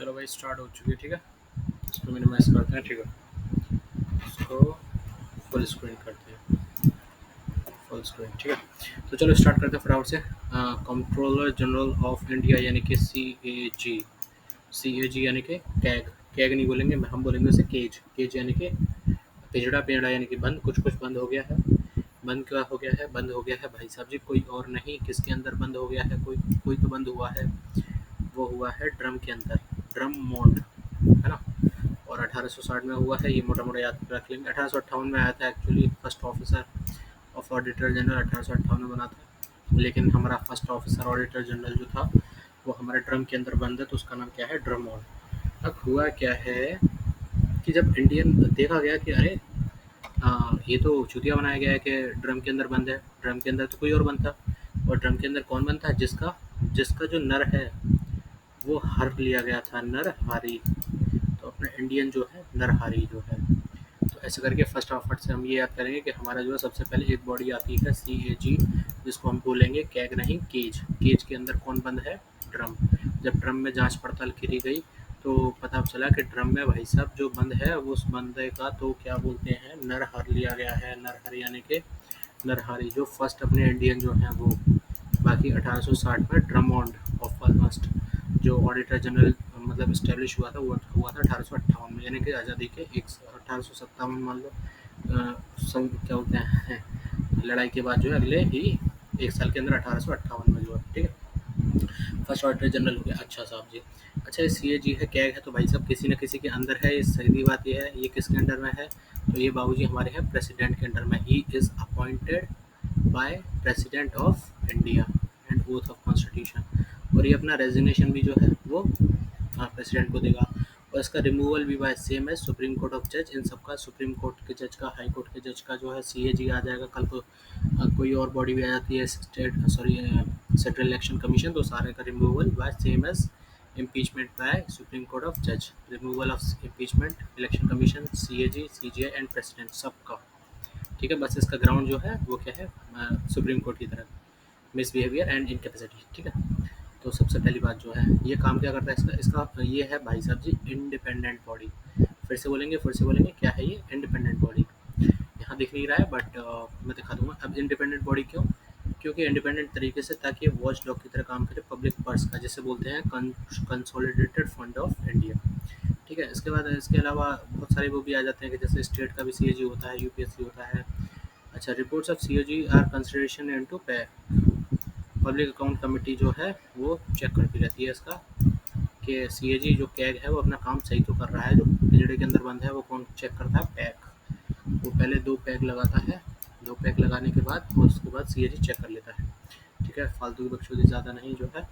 चलो भाई स्टार्ट हो चुकी है। ठीक है, इसको मिनिमाइज करते हैं। ठीक है, इसको फुल स्क्रीन करते हैं। Full screen. ठीक है, तो चलो स्टार्ट करते हैं फटाफट से। कंट्रोलर जनरल ऑफ इंडिया यानी कि सी ए जी यानी कि कैग। कैग नहीं बोलेंगे, हम बोलेंगे उसे केज। केज यानी कि पिजड़ा। पिजड़ा यानी कि बंद। कुछ कुछ बंद हो गया है। बंद क्या हो गया है? बंद हो गया है भाई साहब जी, कोई और नहीं। किसके अंदर बंद हो गया है? कोई कोई तो बंद हुआ है। वो हुआ है ड्रम के अंदर। ड्रम मोंड, है ना। और 1860 में हुआ है। ये मोटा मोटा याद रख लेंगे। 1858 में आया था actually. First officer of auditor general 1858 में बना था। लेकिन हमारा फर्स्ट ऑफिसर ऑडिटर जनरल जो था वो हमारे ड्रम के अंदर बंद है, तो उसका नाम क्या है? ड्रमोंड। अब हुआ क्या है कि जब इंडियन देखा गया कि अरे ये तो चूतिया बनाया गया है कि ड्रम के अंदर बंद है। ड्रम के अंदर तो कोई और बंद था। और ड्रम के अंदर कौन बंद था? जिसका जिसका जो नर है वो हर लिया गया था, नरहारी। तो अपना इंडियन जो है नरहारी जो है। तो ऐसे करके फर्स्ट ऑफर्ट से हम ये याद करेंगे कि हमारा जो है सबसे पहले एक बॉडी आती है CAG, जिसको हम बोलेंगे कैग नहीं, केज। केज के अंदर कौन बंद है? ड्रम। जब ड्रम में जांच पड़ताल करी गई तो पता चला कि ड्रम में भाई साहब जो बंद है वो उस बंदे का तो क्या बोलते हैं, नरहर लिया गया है। नरहर यानी कि नरहरी जो फर्स्ट अपने इंडियन जो है वो। बाकी 1860 में ड्रमोंड ऑफ फर्स्ट जो ऑडिटर जनरल मतलब इस्टेब्लिश हुआ था वो हुआ था 1858 में, यानी कि आज़ादी के 1857 मान लो सब क्या बोलते हैं लड़ाई के बाद जो है अगले ही एक साल के अंदर 1858 में जो है। ठीक है, फर्स्ट ऑडिटर जनरल हो गया। अच्छा साहब जी, अच्छा ये CAG है, कैग है, तो भाई साहब किसी न किसी के अंदर है। ये सीधी बात ये है। ये किसके अंडर में है? तो ये बाबूजी हमारे हैं प्रेसिडेंट के अंडर में। He is appointed by president of India and oath of constitution. और ये अपना रेजिग्नेशन भी जो है वो प्रेसिडेंट को देगा। और इसका रिमूवल भी बाय सेम है सुप्रीम कोर्ट ऑफ जज। इन सबका सुप्रीम कोर्ट के जज का, हाई कोर्ट के जज का जो है CAG आ जाएगा। कल को कोई और बॉडी भी आ जाती है, सेंट्रल इलेक्शन कमीशन, तो सारे का removal by same as impeachment by supreme court of जज। Removal of impeachment, election commission, CAG, CGI and president सबका। ठीक है, बस इसका ग्राउंड जो है वो क्या है? सुप्रीम कोर्ट की तरह मिसबिहेवियर एंड इनकेपेसिटी। ठीक है, तो सबसे पहली बात जो है ये काम क्या करता है इसका इसका ये है भाई साहब जी इंडिपेंडेंट बॉडी। फिर से बोलेंगे क्या है ये? Independent body. यहाँ दिख नहीं रहा है बट मैं दिखा दूंगा। अब इंडिपेंडेंट बॉडी क्यों? क्योंकि इंडिपेंडेंट तरीके से, ताकि वॉच डॉग की तरह काम करे पब्लिक पर्स का, जिसे बोलते हैं कंसोलिडेटेड फंड ऑफ इंडिया। ठीक है, इसके बाद इसके अलावा बहुत सारे वो भी आ जाते हैं कि जैसे स्टेट का भी CAG होता है, UPSC होता है। अच्छा, reports of CAG are consideration into पे। पब्लिक अकाउंट कमेटी जो है वो चेक करती रहती है इसका कि CAG जो कैग है वो अपना काम सही तो कर रहा है। जो पिंजड़े के अंदर बंद है वो कौन चेक करता है? पैक। वो पहले 2 पैक लगाता है। 2 पैक लगाने के बाद और उसके बाद CAG चेक कर लेता है। ठीक है, फालतू की बकचोदी ज़्यादा नहीं जो है।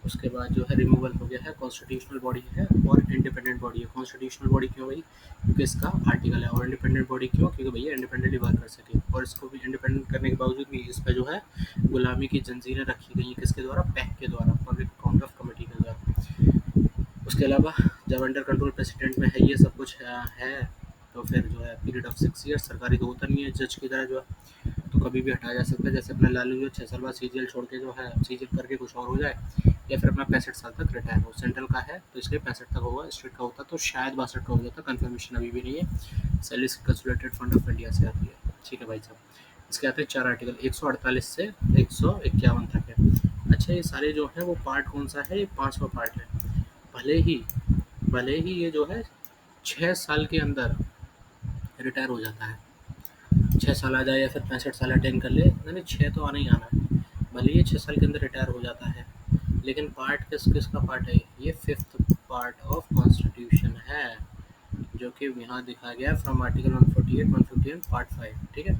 उसके बाद जो है रिमूवल हो गया है। कॉन्स्टिट्यूशनल बॉडी है और इंडिपेंडेंट बॉडी है। कॉन्स्टिट्यूशनल बॉडी क्यों भाई? क्योंकि इसका आर्टिकल है। और इंडिपेंडेंट बॉडी क्यों? क्योंकि भैया इंडिपेंडेंटली वर्क कर सके। और इसको भी इंडिपेंडेंट करने के बावजूद भी इस पर जो है गुलामी की जंजीरें रखी गई हैं। किसके द्वारा? पैक के द्वारा, पब्लिक अकाउंट ऑफ कमेटी के द्वारा। उसके अलावा जब अंडर कंट्रोल प्रेसिडेंट में है ये सब कुछ है तो फिर जो है पीरियड ऑफ 6 ईयर्स सरकारी तो होता नहीं है जज की तरह जो है, तो कभी भी हटाया जा सकता है। जैसे अपना लालू जो 6 साल बाद CGL छोड़ के जो है CGL करके कुछ और हो जाए, या फिर अपना 65 साल तक रिटायर हो। सेंट्रल का है तो इसलिए 65 तक होगा। स्टेट का होता तो शायद 62 का हो जाता। कंफर्मेशन अभी भी नहीं है। Salary consolidated fund of India से आती है। ठीक है भाई साहब, इसके आते हैं 4 आर्टिकल 148 से 151 तक है। अच्छा, ये सारे जो हैं वो पार्ट कौन सा है? ये 5वां पार्ट है। भले ही ये जो है 6 साल के अंदर रिटायर हो जाता है। 6 साल आ जाए या फिर 65 साल अटेन कर ले, नहीं 6 तो आना ही आना है। भले ये 6 साल के अंदर रिटायर हो जाता है, लेकिन पार्ट किसका पार्ट है? ये 5th पार्ट ऑफ कॉन्स्टिट्यूशन है, जो कि यहाँ दिखा गया फ्रॉम आर्टिकल 148 151 पार्ट 5। ठीक है,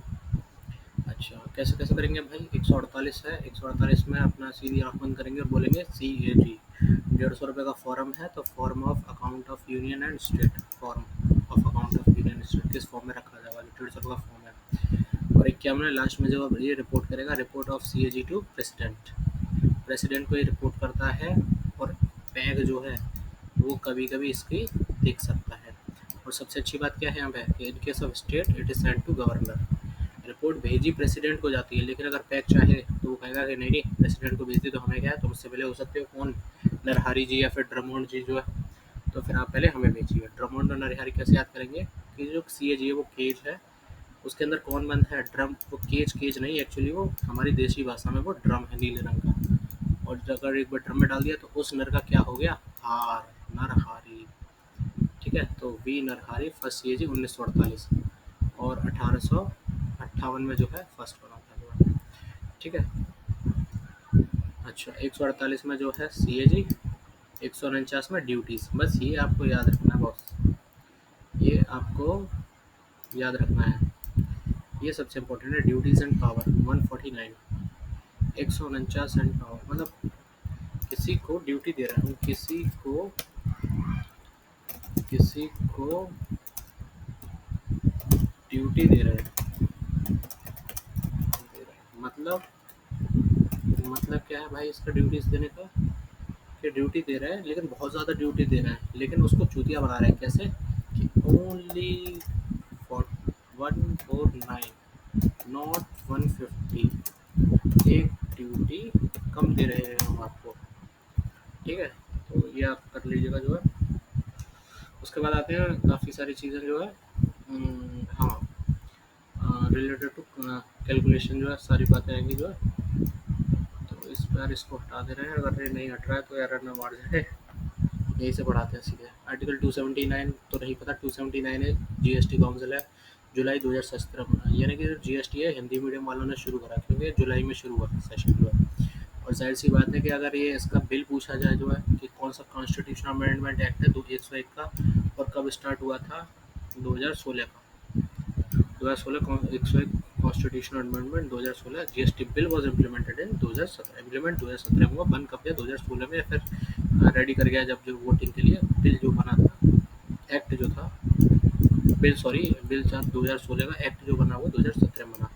अच्छा कैसे कैसे करेंगे भाई? 148 है, 148 में अपना सीधी आँख बंद करेंगे और बोलेंगे CAG। 150 रुपये का फॉर्म है, तो form of account of union and state. Form of account of union and state किस फॉर्म में रखा जाएगा? 150 रुपये का फॉर्म है। और 51 में लास्ट में जब ये रिपोर्ट करेगा, report of CAG to president. President को ये रिपोर्ट करता है। और पैग जो है वो कभी कभी इसकी देख सकता है। और सबसे अच्छी बात क्या है यहाँ पे कि in case of state it is send to governor. Report भेजी प्रेसिडेंट को जाती है, लेकिन अगर पैक चाहे तो वो कहेगा कि नहीं नहीं प्रेसिडेंट को भेज दी तो हमें क्या है, तुम उससे पहले हो सकते हो कौन? नरहरी जी या फिर ड्रमोंड जी जो है, तो फिर आप पहले हमें भेजिए। ड्रमोंड और नरहरी कैसे याद करेंगे कि जो सी ए जी है वो केज है, उसके अंदर कौन बंद है, ड्रम। वो केज केज नहीं, एक्चुअली वो हमारी देसी भाषा में वो ड्रम है नीले रंग का। और अगर एक बार ड्रम में डाल दिया तो उस नर का क्या हो गया, हार, नरहारी। ठीक है, तो वी नरहारी फर्स्ट सी ए जी 1948 और 1858 में जो है फर्स्ट बना था जो है। ठीक है, अच्छा 148 में जो है सी ए जी, 149 में ड्यूटीज। बस ये आपको याद रखना है बॉस, ये आपको याद रखना है, ये सबसे इम्पोर्टेंट है। Duties and power 149, 149 and power, मतलब किसी को ड्यूटी दे रहा हूँ, किसी को ड्यूटी दे रहे हैं, मतलब क्या है भाई इसका ड्यूटीज देने का, कि ड्यूटी दे रहा है लेकिन बहुत ज़्यादा ड्यूटी दे रहा है, लेकिन उसको चूतिया बना रहे हैं। कैसे कि ओनली फॉर 149 नॉट 150, एक ड्यूटी कम दे रहे हैं हम आपको। ठीक है, तो ये आप कर लीजिएगा जो है। उसके बाद आते हैं काफ़ी सारी चीज़ें जो है, हाँ, रिलेटेड टू कैलकुलेशन जो है सारी बातें आएंगी जो है। तो इस बार इसको हटा दे रहे हैं, अगर ये नहीं हट रहा है तो एरर ना मार जाए। यहीं से पढ़ाते हैं सीधे। आर्टिकल 279 तो नहीं पता, 279 है जीएसटी काउंसिल है, जुलाई 2017 में, यानी कि जीएसटी है हिंदी मीडियम वालों ने शुरू करा, क्योंकि जुलाई में शुरू हुआ सेशन जो है। और जाहिर सी बात है कि अगर ये इसका बिल पूछा जाए जो है कि कौन सा कॉन्स्टिट्यूशनल अमेंडमेंट एक्ट है 101 का और कब स्टार्ट हुआ था, 2016 का, 2016 101 constitutional amendment 2016, GST bill was implemented in 2017, implement 2017 में हुआ, बंद कब किया 2016 में, या फिर रेडी कर गया जब जो वोटिंग के लिए बिल जो बना था, एक्ट जो था, बिल सॉरी बिल 2016 का, एक्ट जो बना वो 2017 में बना।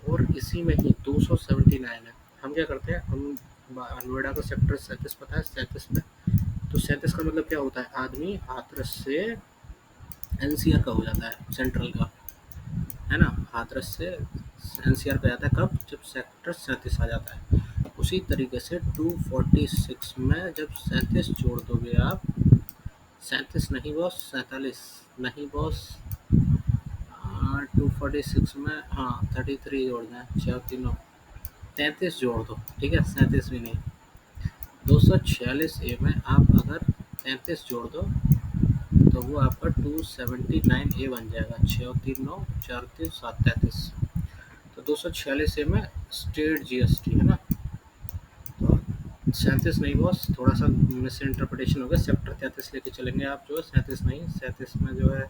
और इसी में ही 279 है। हम क्या करते हैं, हम नोएडा का सेक्टर 37 पता है, 37 में, तो 37 का मतलब क्या होता है, आदमी हाथरस से एनसीआर का हो जाता है, सेंट्रल का, है ना, हाथरस से एनसीआर पे जाता है कब, जब सेक्टर 37 आ जाता है। उसी तरीके से 246 में जब 37 जोड़ दोगे आप, 37 नहीं बॉस, 47 नहीं बॉस, 246 में हाँ 33 जोड़ दें, 6 तीनों 33 जोड़ दो, ठीक है, 37 भी नहीं, 246 ए में आप अगर 33 जोड़ दो तो वो आपका 279 ए बन जाएगा, 6 और 3 9, 4 3 7 33। तो 246 ए में स्टेट जीएसटी है ना, तो 37 नहीं बॉस, थोड़ा सा मिस इंटरप्रिटेशन हो गया, सेक्टर 33 लेके चलेंगे आप जो है, 37 नहीं, 37 में जो है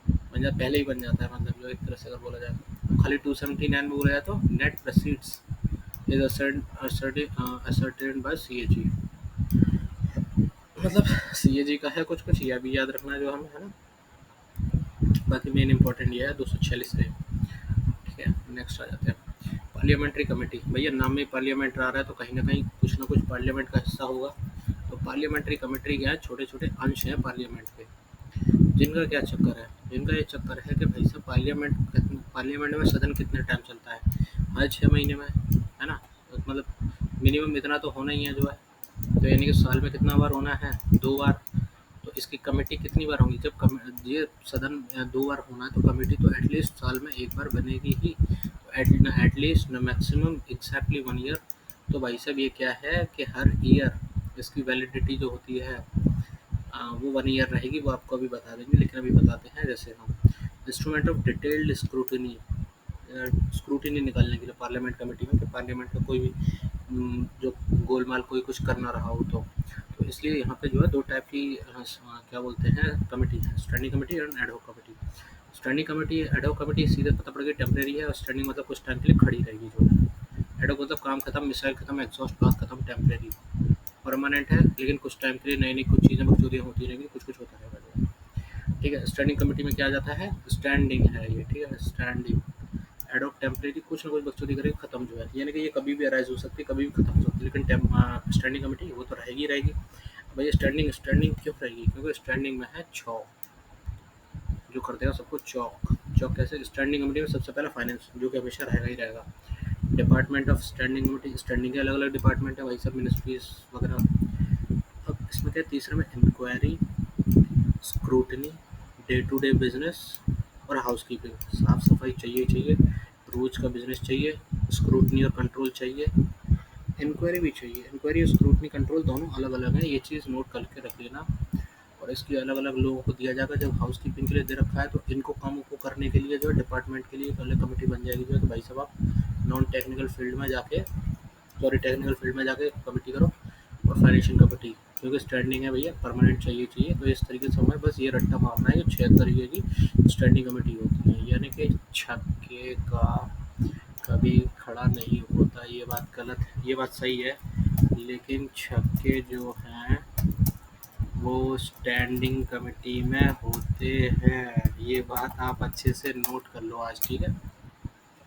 बन जाता, पहले ही बन जाता है, मतलब जो एक तरह से अगर बोला जाए तो खाली 279 में बोला जाए तो net proceeds is ascertain by CAG, मतलब सीएजी का है कुछ कुछ, यह भी याद रखना जो हमें, है ना। बाकी मेन इंपॉर्टेंट ये है 246 से। ठीक है, नेक्स्ट आ जाते हैं पार्लियामेंट्री कमेटी। भैया नाम में पार्लियामेंट आ रहा है तो कहीं ना कहीं कुछ ना कुछ पार्लियामेंट का हिस्सा होगा। तो पार्लियामेंट्री कमेटी क्या है, छोटे छोटे अंश हैं पार्लियामेंट के, जिनका क्या चक्कर है, जिनका ये चक्कर है कि भाई साहब पार्लियामेंट में सदन कितने टाइम चलता है, हर 6 महीने में, है ना, तो मतलब मिनिमम इतना तो होना ही है जो है, तो यानी कि साल में कितना बार होना है, 2 बार। तो इसकी कमेटी कितनी बार होंगी, जब ये सदन 2 बार होना है तो कमेटी तो एटलीस्ट साल में 1 बार बनेगी ही, तो एटलीस्ट मैक्सिमम एग्जैक्टली 1 ईयर। तो भाई साहब ये क्या है कि हर ईयर इसकी वैलिडिटी जो होती है वो 1 ईयर रहेगी, वो आपको अभी बता देंगे, लेकिन अभी बताते हैं। जैसे हम instrument of detailed scrutiny, scrutiny निकालने के लिए पार्लियामेंट कमेटी में, कि पार्लियामेंट का कोई भी जो गोलमाल कोई कुछ कर ना रहा हो, तो इसलिए यहाँ पे जो है 2 टाइप की क्या बोलते हैं कमेटी है, स्टैंडिंग कमेटी और ad hoc committee. Standing committee, ad hoc committee सीधे पता पड़ गई टेम्परेरी है, और स्टैंडिंग मतलब कुछ टाइम के लिए खड़ी रहेगी जो है। एड हॉक मतलब काम खत्म, मिसाइल खत्म, एग्जॉस्ट बात खत्म, टेम्परेरी। परमानेंट है लेकिन कुछ टाइम के लिए नई नई कुछ चीज़ें बकचोदियाँ होती रहेंगी, कुछ कुछ होता रहेगा जो है। ठीक है, स्टैंडिंग कमेटी में क्या आ जाता है, स्टैंडिंग है ये, ठीक है, स्टैंडिंग। एड हॉक टेम्परेरी, कुछ ना कुछ बकचोदी करेगी, खत्म जो है, यानी कि ये कभी भी अराइज हो सकती है, कभी भी खत्म हो सकती है, लेकिन स्टैंडिंग कमेटी वो तो रहेगी रहेगी। भैया स्टैंडिंग स्टैंडिंग क्यों रहेगी, क्योंकि स्टैंडिंग में है चौक, जो कर देगा सबको चौक। चौक कैसे, स्टैंडिंग कमेटी में सबसे पहला फाइनेंस, जो कि हमेशा रहेगा ही रहेगा। Department of standing committee, standing के अलग अलग डिपार्टमेंट है भाई सब, मिनिस्ट्रीज वगैरह। इसमें क्या है, तीसरे में inquiry, scrutiny, day to day business और हाउसकीपिंग। साफ सफाई चाहिए, रोज का बिजनेस चाहिए, स्क्रूटनी और कंट्रोल चाहिए, इंक्वायरी भी चाहिए। इंक्वायरी और स्क्रूटनी कंट्रोल दोनों अलग अलग हैं, ये चीज़ नोट करके रख लेना। और इसकी अलग अलग लोगों को दिया जाएगा। जब हाउस कीपिंग के लिए दे रखा है तो इनको कामों को करने के लिए जो है डिपार्टमेंट के लिए पहले कमेटी बन जाएगी, जो है कि भाई साहब आप नॉन टेक्निकल फील्ड में जाके टेक्निकल फील्ड में जाके कमेटी करो। और फाइनेंशियल कमेटी क्योंकि स्टैंडिंग है भैया, परमानेंट चाहिए, तो इस तरीके से हमें बस ये रट्टा मारना है कि 6 तरीके की स्टैंडिंग कमेटी होती है, यानी कि छक्के का कभी खड़ा नहीं होता। ये बात गलत है, ये बात सही है, लेकिन छक्के जो हैं वो स्टैंडिंग कमेटी में होते हैं। ये बात आप अच्छे से नोट कर लो आज, ठीक है।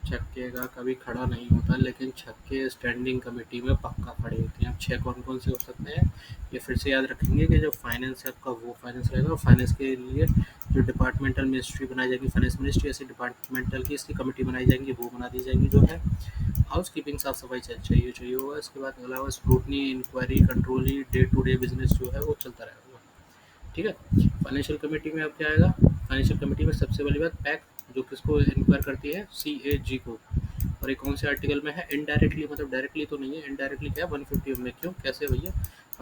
छक्के का कभी खड़ा नहीं होता, लेकिन छक्के स्टैंडिंग कमेटी में पक्का खड़े होते हैं। अब 6 कौन कौन से हो सकते हैं, ये फिर से याद रखेंगे कि जो फाइनेंस है आपका वो फाइनेंस रहेगा, और फाइनेंस के लिए जो डिपार्टमेंटल मिनिस्ट्री बनाई जाएगी, फाइनेंस मिनिस्ट्री, ऐसी डिपार्टमेंटल की इसकी कमेटी बनाई जाएंगी, वो बना दी जाएंगी। जो है हाउस कीपिंग साफ सफाई चाहिए होगा। इसके बाद अलावा scrutiny, inquiry, control, day to day business जो है वो चलता रहेगा, ठीक है। फाइनेंशियल कमेटी में अब क्या आएगा, फाइनेंशियल कमेटी में सबसे पहली बात पैक, जो किसको इंक्वायर करती है, CAG को। और एक कौन से आर्टिकल में है, इनडायरेक्टली, मतलब डायरेक्टली तो नहीं है, इनडायरेक्टली क्या है 151 में। क्यों, कैसे भैया,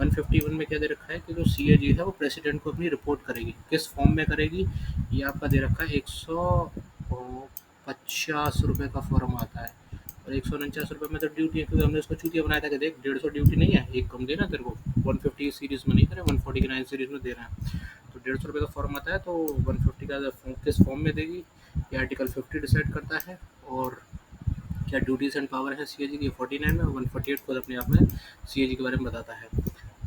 151 में क्या दे रखा है कि जो CAG है वो प्रेसिडेंट को अपनी रिपोर्ट करेगी। किस फॉर्म में करेगी, ये आपका दे रखा है 150 रुपये का फॉर्म आता है। और 149 रुपये में तो ड्यूटी है, क्योंकि हमने उसको चूतिया बनाया था कि देख 150 ड्यूटी नहीं है, एक कम देना तेरे को, 150 सीरीज में नहीं दे रहे, 140 की 9 सीरीज में दे रहे हैं। तो 150 रुपये का फॉर्म आता है, तो 150 का किस फॉर्म में देगी, ये आर्टिकल 50 डिसाइड करता है। और क्या ड्यूटीज एंड पावर है CAG की 49 में, 148 खुद अपने आप में CAG के बारे में बताता है।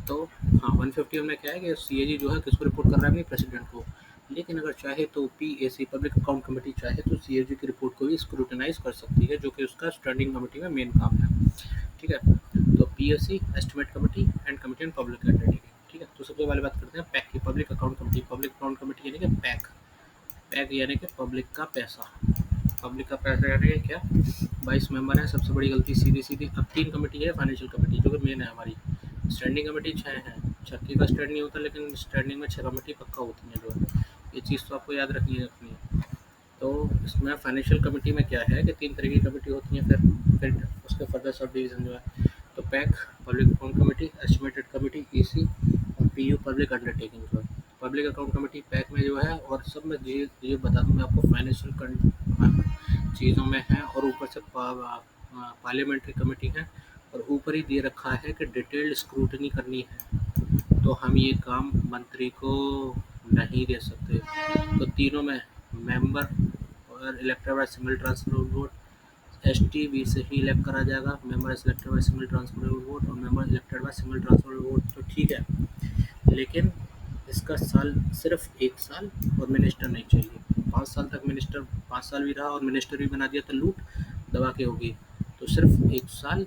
तो हाँ, 151 में क्या है कि CAG जो है किसको रिपोर्ट कर रहा है, अपनी प्रेसिडेंट को। लेकिन अगर चाहे तो PAC, पब्लिक अकाउंट कमेटी, चाहे तो CAG की रिपोर्ट को भी स्क्रूटनाइज कर सकती है, जो कि उसका स्टैंडिंग कमेटी में मेन काम है, ठीक है। तो PAC, estimate committee and committee on public undertaking, ठीक है। तो सबसे पहले बात करते हैं पैक की, public account committee. Public account committee यानी कि पैक, यानी कि पब्लिक का पैसा। पब्लिक का पैसा यानी कि क्या, 22 मेंबर है। सबसे बड़ी गलती सीधी अब 3 कमेटी है फाइनेंशियल कमेटी, जो कि मेन है हमारी। स्टैंडिंग कमेटी 6 है, छक्के का स्टैंड नहीं होता, लेकिन स्टैंडिंग में 6 कमेटी पक्का होती है जो है, ये चीज़ तो आपको याद रखनी है। तो इसमें फाइनेंशियल कमेटी में क्या है कि 3 तरह की कमेटी होती हैं। फिर उसके फर्दर सब डिवीज़न जो है, तो pack, public account committee, estimated committee, EC और PU, पब्लिक अंडरटेकिंग जो है। पब्लिक अकाउंट कमेटी पैक में जो है, और सब में ये बता दूँ मैं आपको, फाइनेंशियल चीज़ों में है। और ऊपर से पार्लियामेंट्री कमेटी है, और ऊपर ही दे रखा है कि डिटेल्ड स्क्रूटनी करनी है, तो हम ये काम मंत्री को नहीं दे सकते। तो तीनों में मेंबर और elected by single transfer vote, STB से ही इलेक्ट करा जाएगा, member elected by single transfer vote और member elected by single transfer vote, तो ठीक है। लेकिन इसका साल सिर्फ 1 साल, और मिनिस्टर नहीं चाहिए। 5 साल तक मिनिस्टर, 5 साल भी रहा और मिनिस्टर भी बना दिया तो लूट दबा के होगी। तो सिर्फ 1 साल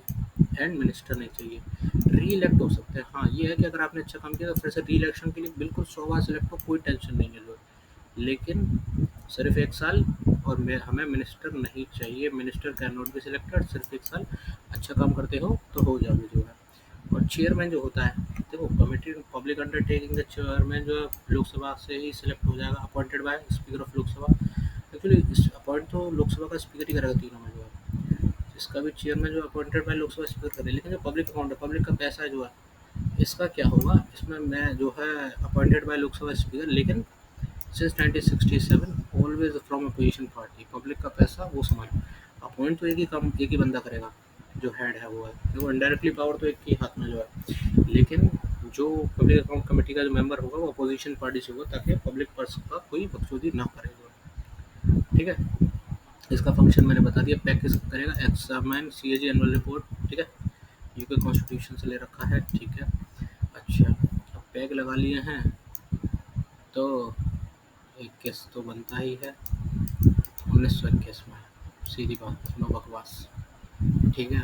एंड मिनिस्टर नहीं चाहिए। री इलेक्ट हो सकते हैं, हाँ ये है कि अगर आपने अच्छा काम किया तो फिर से री इलेक्शन के लिए बिल्कुल 100 बार सिलेक्ट हो, कोई टेंशन नहीं है लोग। लेकिन सिर्फ 1 साल, और हमें मिनिस्टर नहीं चाहिए, minister can not be selected, सिर्फ 1 साल। अच्छा काम करते हो तो हो जाओगे जो है। और चेयरमैन जो होता है, देखो कमेटी पब्लिक अंडरटेकिंग का चेयरमैन जो है लोकसभा से ही सिलेक्ट हो जाएगा, appointed by speaker of Lok Sabha. Actually appoint तो लोकसभा का स्पीकर ही करेगा तीनों में जो है, इसका भी चेयरमैन जो अपॉइंटेड बाय लोकसभा स्पीकर करे। लेकिन जो पब्लिक अकाउंट है, पब्लिक का पैसा जो है, इसका क्या होगा, इसमें मैं जो है अपॉइंटेड बाय लोकसभा स्पीकर, लेकिन since 1967 always from opposition party. Public का पैसा वो समझ, अपॉइंट तो एक ही बंदा करेगा, जो हेड है वो है, देखो इनडायरेक्टली पावर तो एक ही हाथ में जो है। लेकिन जो पब्लिक अकाउंट कमेटी का जो मेंबर होगा वो अपोजिशन पार्टी से होगा, ताकि पब्लिक पर्सन का कोई बकचोदी ना करे, ठीक है। इसका फंक्शन मैंने बता दिया। पैक किसका करेगा, एग्जामिन CAG एनुअल रिपोर्ट, ठीक है, यूके कॉन्स्टिट्यूशन से ले रखा है, ठीक है। अच्छा, अब पैक लगा लिए हैं तो एक केस तो बनता ही है 1921 में, सीधी बात, नो बकवास, ठीक है।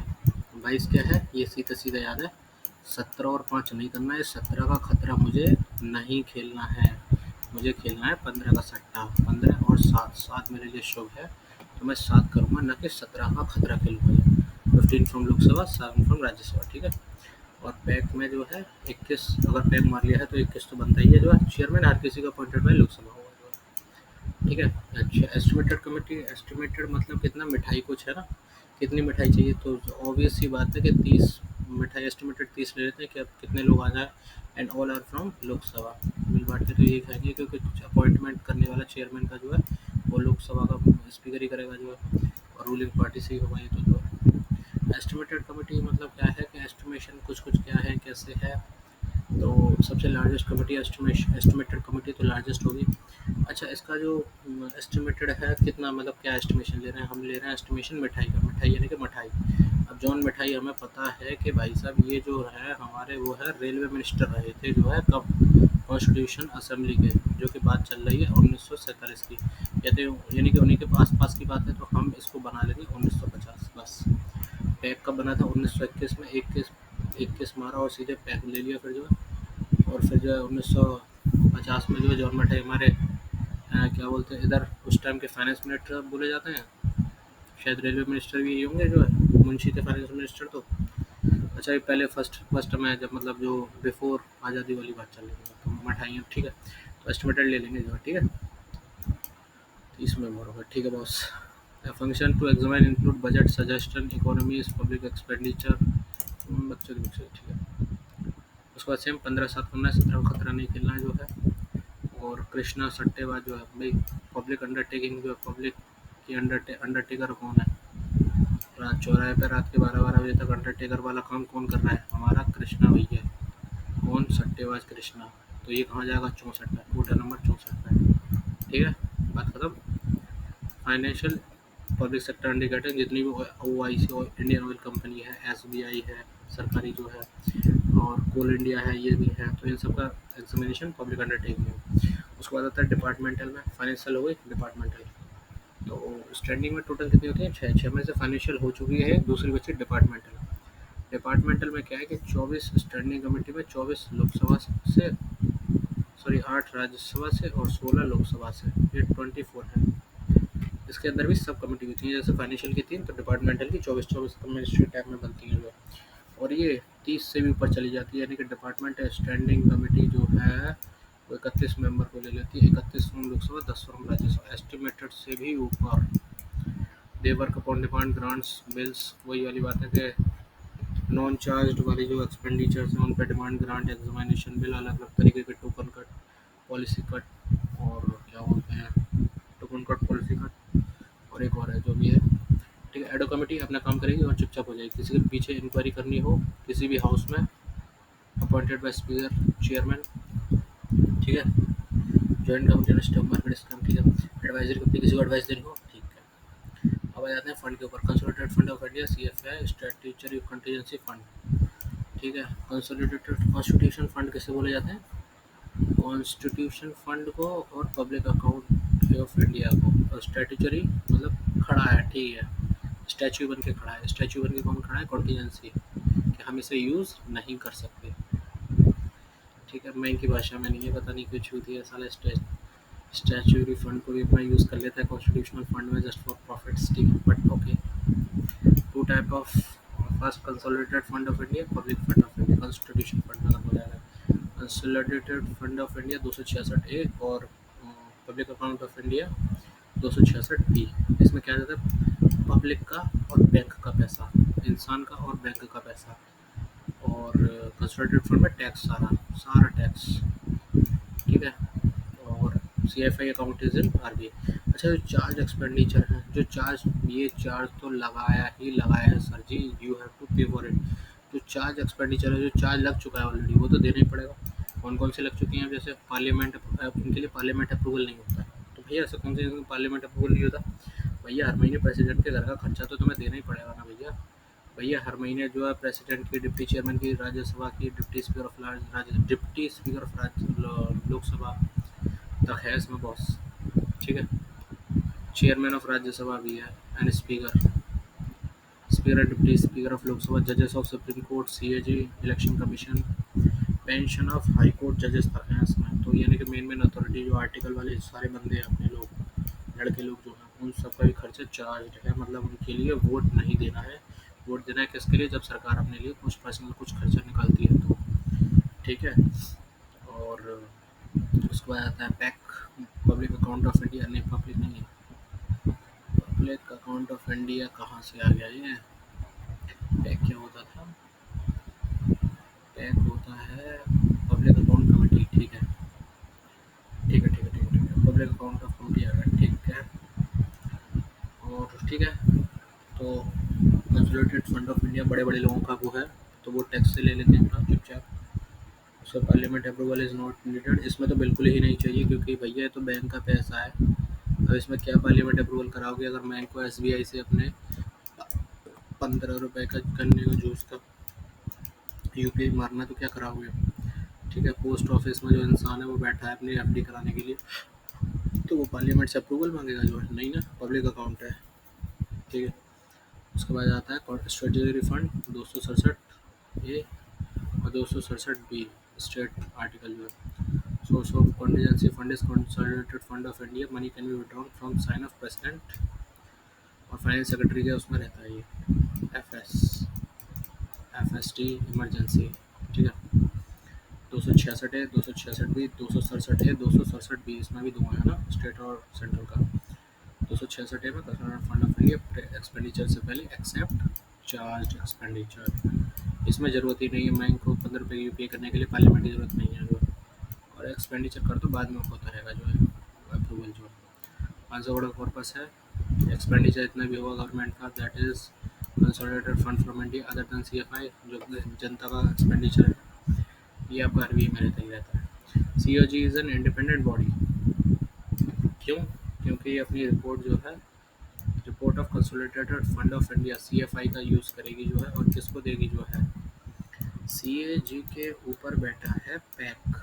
22 क्या है ये सीधा सीधा याद है, 17 और 5 नहीं करना है, 17 का खतरा मुझे नहीं खेलना है, मुझे खेलना है 15 का सट्टा। 15 और 7, 7 मेरे लिए शुभ है, तो मैं 7 करूँगा, ना कि 17 का खतरा खेलूँगा। 15 फ्रॉम लोकसभा, 7 फ्रॉम राज्यसभा, ठीक है। और पैक में जो है 21, अगर पैक मार लिया है तो 21 तो बनता ही है जो है। चेयरमैन हर किसी का अपॉइंटेड बाय लोकसभा होगा जो है, ठीक है। अच्छा, एस्टिमेटेड कमेटी, एस्टिमेटेड मतलब कितना मिठाई कुछ है ना, कितनी मिठाई चाहिए, तो ऑब्वियस सी बात है कि 30 मिठाई एस्टिमेटेड 30 ले लेते हैं कि अब कितने लोग आ जाए, and all are from Lok Sabha. मिल बांट के तो यही खाएंगे, क्योंकि अपॉइंटमेंट करने वाला चेयरमैन का जो है वो लोकसभा का स्पीकर ही करेगा जो है, और रूलिंग पार्टी से ही होगा ये तो जो है। एस्टिमेटेड कमेटी मतलब क्या है कि एस्टिमेशन कुछ कुछ क्या है कैसे है, तो सबसे largest committee estimation, estimated committee तो लार्जेस्ट होगी। अच्छा, इसका जो एस्टिमेटेड है कितना, मतलब क्या एस्टिमेशन ले रहे हैं, हम ले रहे हैं एस्टिमेशन मिठाई का, मिठाई यानी कि मिठाई। अब जौन मिठाई हमें पता है कि भाई साहब ये जो है हमारे वो है रेलवे मिनिस्टर रहे थे जो है कब, कॉन्स्टिट्यूशन असेंबली के, जो कि बात चल रही है 1947 की, कहते यानी कि उन्हीं के पास पास की बात है, तो हम इसको बना लेंगे 1950 बस। पैक कब बना था 1921 में, 21 मारा और सीधे पैक ले लिया फिर जो है, और फिर जो है 1950 में जो है जॉन मठाई हमारे क्या बोलते हैं इधर उस टाइम के फाइनेंस मिनिस्टर बोले जाते हैं, शायद रेलवे मिनिस्टर भी यही होंगे जो है, मुंशी थे फाइनेंस मिनिस्टर तो। अच्छा, ये पहले फर्स्ट फर्स्ट में जब मतलब जो बिफोर आज़ादी वाली बात चल रही है तो मिठाइयाँ, ठीक है, तो एस्टिमेटेड ले लेंगे जो है, ठीक है। 30 में मोर होगा, ठीक है boss. Function to examine include budget suggestion economies public expenditure, बच्चों की बच्चे, ठीक है। उसके बाद सेम 15/7 करना है, 17 खतरा नहीं खेलना है जो है। और कृष्णा सट्टेबाज जो है भाई, पब्लिक अंडरटेकिंग जो है, पब्लिक की अंडरटेकर कौन है, रात चौराहे पे रात के 12-12 बजे तक अंडरटेकर वाला काम कौन कर रहा है, हमारा कृष्णा भैया। कौन, सट्टेबाज कृष्णा। तो ये कहाँ जाएगा, 64 पे, होटल नंबर 64 पे, ठीक है, बात खत्म। फाइनेंशियल पब्लिक सेक्टर इंडिकेटर जितनी भी ओ आई सी इंडियन ऑयल कंपनी है, एस बी आई है सरकारी जो है, और कोल इंडिया है ये भी है, तो इन सब का एग्जामिनेशन पब्लिक अंडरटेकिंग है। उसके बाद आता है डिपार्टमेंटल में, फाइनेंशियल हो गई डिपार्टमेंटल, तो स्टैंडिंग में टोटल कितनी होती है, छः, छः में से फाइनेंशियल हो चुकी है, दूसरी बची डिपार्टमेंटल। डिपार्टमेंटल में क्या है कि 24 स्टैंडिंग कमेटी में, 24 लोकसभा से, सॉरी 8 राज्यसभा से और 16 लोकसभा से, ये 24 है। इसके अंदर भी सब कमेटी होती है, जैसे फाइनेंशियल की 3 तो डिपार्टमेंटल की 24 मिनिस्ट्री टाइप में बनती हैं जो, और ये 30 से भी ऊपर चली जाती है, यानी कि डिपार्टमेंट स्टैंडिंग कमेटी जो है वो 31 मेंबर को ले लेती है, 31 from Lok Sabha, 10 from Rajya Sabha, estimated से भी ऊपर। They work upon demand grants bills, वही वाली बात है कि नॉन चार्ज वाली जो एक्सपेंडिचर्स हैं उन पर डिमांड ग्रांट एग्जामिनेशन बिल, अलग अलग तरीके के टोकन कट, पॉलिसी कट, और क्या बोलते हैं टोकन कट, पॉलिसी कट, और एक और है जो भी है, ठीक है। एडो कमेटी अपना काम करेगी और चुपचाप हो जाएगी, किसी के पीछे इंक्वायरी करनी हो किसी भी हाउस में, अपॉइंटेड बाय स्पीकर चेयरमैन, ठीक है। जॉइंट कमेटी ने स्टॉक मार्केट स्कैम, ठीक है। एडवाइजरी कमेटी किसी को एडवाइस देनी हो, ठीक है। अब आ जाते हैं फंड के ऊपर, consolidated fund of India, C F I, strategic contingency fund, ठीक है। कंसोलिडेटेड कॉन्स्टिट्यूशन फंड किसे बोले जाते हैं, कॉन्स्टिट्यूशन फंड को, और पब्लिक अकाउंट ऑफ इंडिया को, और स्ट्रेटेजरी मतलब खड़ा है, ठीक है, स्टैचू बन के खड़ा है, स्टैचू बन के कौन खड़ा है, कॉन्टीजेंसी, कि हम इसे यूज़ नहीं कर सकते, ठीक है। मैं इनकी भाषा में नहीं है, पता नहीं कुछ होती है साला, स्टैचूरी फंड को भी अपना यूज़ कर लेता है कॉन्स्टिट्यूशनल फंड में जस्ट फॉर प्रॉफिट्स, ठीक है, but okay. Two type of, first consolidated fund of India, public fund of India, constitution fund में हो जाएगा। Consolidated fund of India 266 A, और public account of India 266 B. इसमें क्या जाता है, पब्लिक का और बैंक का पैसा, इंसान का और बैंक का पैसा, और कंसोलिडेटेड फंड में टैक्स, सारा सारा टैक्स, ठीक है। और C F I account is in R B I. अच्छा, जो चार्ज एक्सपेंडिचर है, जो चार्ज, ये चार्ज तो लगाया ही लगाया है sir ji, you have to pay for it. जो चार्ज एक्सपेंडिचर है, जो चार्ज लग चुका है ऑलरेडी, वो तो देना ही पड़ेगा। कौन कौन से लग चुके हैं, जैसे पार्लियामेंट, इनके लिए पार्लियामेंट अप्रूवल नहीं होता है, तो भैया ऐसे कौन से पार्लियामेंट अप्रूवल नहीं होता, भैया हर महीने प्रेसिडेंट के घर का खर्चा तो तुम्हें देना ही पड़ेगा ना भैया। भैया हर महीने जो है प्रेसिडेंट की, डिप्टी चेयरमैन की, राज्यसभा की, deputy speaker of deputy speaker of Lok Sabha तक है इसमें बॉस, ठीक है। चेयरमैन ऑफ राज्यसभा भी है, and speaker, speaker deputy speaker of Lok Sabha, जजेस of supreme court, C A ji, election commission, pension of high court जजेस तक हैं इसमें, तो यानी कि मेन मेन अथॉरिटी जो आर्टिकल वाले सारे बंदे हैं अपने लोग, लड़के लोग जो हैं, उन सबका भी खर्चा चार्ज है, मतलब उनके लिए वोट नहीं देना है, वोट देना है किसके लिए, जब सरकार अपने लिए कुछ पर्सनल कुछ खर्चा निकालती है तो, ठीक है। और उसके बाद आता है pack, public account of India, नहीं पब्लिक नहीं है, पब्लिक अकाउंट ऑफ इंडिया कहाँ से आ गया ये, पैक क्या होता था, पैक होता है पब्लिक अकाउंट कमेटी, ठीक है ठीक है ठीक है ठीक है ठीक है, पब्लिक अकाउंट ऑफ कमेटी आ गया, ठीक है। और ठीक है, तो कंसोलिडेटेड फंड ऑफ इंडिया बड़े बड़े लोगों का वो है, तो वो टैक्स से ले लेते हैं अपना चुपचाप। उसका parliament approval is not needed, इसमें तो बिल्कुल ही नहीं चाहिए, क्योंकि भैया ये तो बैंक का पैसा है। अब इसमें क्या पार्लियामेंट अप्रूवल कराओगे, अगर बैंक को एसबीआई से अपने 15 रुपए का गन्ने का जूस का यूपीआई मारना, तो क्या कराओगे, ठीक है। पोस्ट ऑफिस में जो इंसान है वो बैठा है अपनी एफडी कराने के लिए, तो वो पार्लियामेंट से अप्रूवल मांगेगा, जो है नहीं ना, पब्लिक अकाउंट है, ठीक है। उसके बाद आता है स्ट्रेटजी फंड 267 ए और 267 बी, स्टेट आर्टिकल जो है। Source of contingency fund is consolidated fund of India, money can be withdrawn from sign of president और फाइनेंस सेक्रेटरी का उसमें रहता है ये एफ एस टी इमरजेंसी, ठीक है। 266 है, 266 बी, 267 है, 267 बी, इसमें भी दो है ना, स्टेट और सेंट्रल का। 266 है में consolidated fund of India expenditure से पहले एक्सेप्ट चार्ज एक्सपेंडिचर, इसमें ज़रूरत ही नहीं है, बैंक को 15 रुपये की यूपीआई करने के लिए पार्लियामेंट की ज़रूरत नहीं है जो है। और एक्सपेंडिचर कर तो बाद में होता रहेगा जो है अप्रूवल जो है। आंसर बड़ा पर्पस है, एक्सपेंडिचर इतना भी होगा गवर्नमेंट का, that is consolidated fund from India other than CFI, जो जनता का एक्सपेंडिचर है, ये आपका आरबीआई में रहता ही रहता है। COG is an independent body, क्यों, क्योंकि ये अपनी रिपोर्ट जो है, report of consolidated fund of India CFI का यूज़ करेगी जो है, और किसको देगी जो है, सीएजी के ऊपर बैठा है पैक,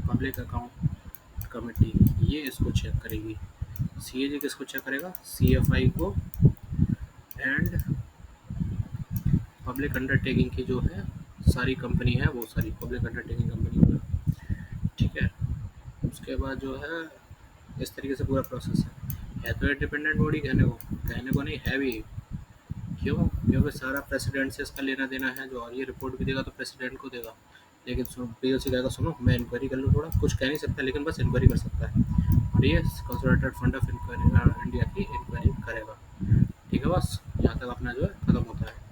पब्लिक अकाउंट कमेटी, ये इसको चेक करेगी। सीएजी किसको चेक करेगा, सीएफआई को, एंड पब्लिक अंडरटेकिंग की जो है सारी कंपनी है, वो सारी पब्लिक अंडरटेकिंग कंपनी जो है, ठीक है। उसके बाद जो है इस तरीके से पूरा प्रोसेस है तो इंडिपेंडेंट बॉडी, कहने को नहीं है भी, क्यों, क्योंकि सारा प्रेसिडेंट से इसका लेना देना है जो, और ये रिपोर्ट भी देगा तो प्रेसिडेंट को देगा, लेकिन पीओसी कहेगा सुनो मैं इंक्वायरी कर लूँ, थोड़ा कुछ कह नहीं सकता लेकिन बस इंक्वायरी कर सकता है, और ये कंसोलिडेटेड फंड ऑफ इंडिया की इंक्वायरी करेगा, ठीक है। बस यहाँ तक अपना जो है खत्म होता है।